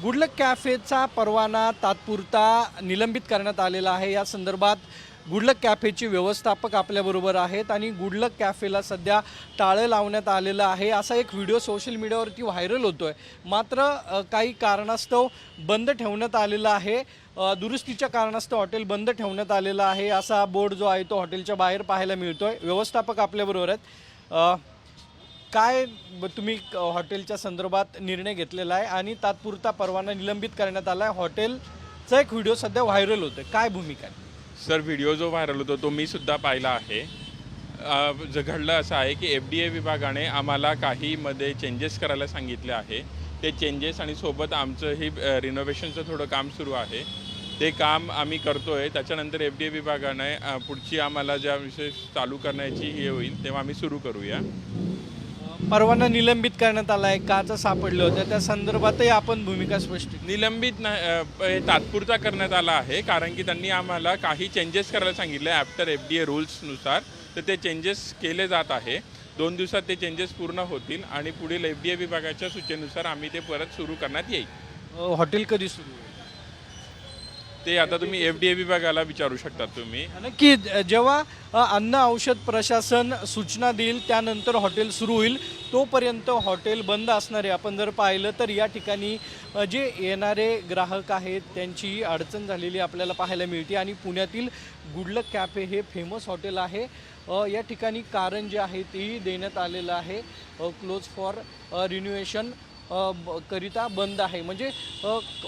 Good luck कॅफेचा परवाना तात्पुरता निलंबित करण्यात आलेला आहे। या संदर्भात गुडलक कॅफेचे व्यवस्थापक आपल्याबरोबर आहेत आणि गुडलक कॅफेला सध्या टाळं लावण्यात आलेलं आहे। असा एक व्हिडिओ सोशल मीडियावरती व्हायरल होतोय। मात्र काही कारणास्तव बंद ठेवण्यात आलेला आहे। दुरुस्तीच्या कारणास्तव हॉटेल बंद ठेवण्यात आलेला आहे असा बोर्ड जो आहे तो हॉटेलच्या बाहेर पाहायला मिळतोय। व्यवस्थापक आपल्याबरोबर आहेत। काय तुम्ही हॉटेलच्या संदर्भात निर्णय घेतलेला आहे आणि तात्पुरता परवाना निलंबित करण्यात आला आहे। हॉटेलचा एक व्हिडिओ सध्या व्हायरल होतोय, काय भूमिका आहे? सर, व्हिडिओ जो व्हायरल होतो तो मी सुद्धा पाहिला आहे। घडलं असं आहे की FDA विभागाने आम्हाला काहीमध्ये चेंजेस करायला सांगितले आहे। ते चेंजेस आणि सोबत आमचं ही रिनोव्हेशनचं थोडं काम सुरू आहे, ते काम आम्ही करतोय। त्याच्यानंतर FDA विभागाने पुढची आम्हाला ज्या विषय चालू करण्याची हे होईल तेव्हा आम्ही सुरू करूया। परवाना निलंबित करण्यात आला आहे, काच सापडले होते, त्या संदर्भातही आपण भूमिका स्पष्ट केली। निलंबित तात्पुरता करण्यात आला आहे कारण की त्यांनी आम्हाला काही चेंजेस करायला सांगितले आफ्टर FDA रूल्सनुसार। तर ते चेंजेस केले जात आहे। 2 दिवसात ते चेंजेस पूर्ण होतील आणि पुढील FDA विभागाच्या सूचनेनुसार आम्ही ते परत सुरू करण्यात येईल। हॉटेल कधी सुरू होईल ते आता तुम्ही FDA विभागाला विचारू शकता तुम्ही। नक्की जेव्हा अन्न औषध प्रशासन सूचना देईल त्यानंतर हॉटेल सुरू होईल, तोपर्यंत हॉटेल बंद असणार आहे। आपण जर पाहिलं तर या ठिकाणी जे येणारे ग्राहक आहेत त्यांची अडचण झालेली आपल्याला पाहायला मिळते आणि पुण्यातील गुडलक कॅफे हे फेमस हॉटेल आहे। या ठिकाणी कारण जे आहे तेही देण्यात आलेलं आहे, क्लोज फॉर रिन्युएशन करिता बंद आहे। म्हणजे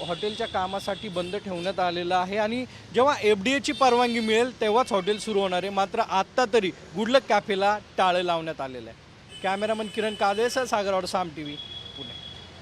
हॉटेलच्या कामासाठी बंद ठेवण्यात आलेलं आहे आणि जेव्हा FDAची परवानगी मिळेल तेव्हाच हॉटेल सुरू होणार आहे। मात्र आत्ता तरी गुडलक कॅफेला टाळं लावण्यात आलेलं आहे। कॅमेरामन किरण कादेसह सागर साम TV।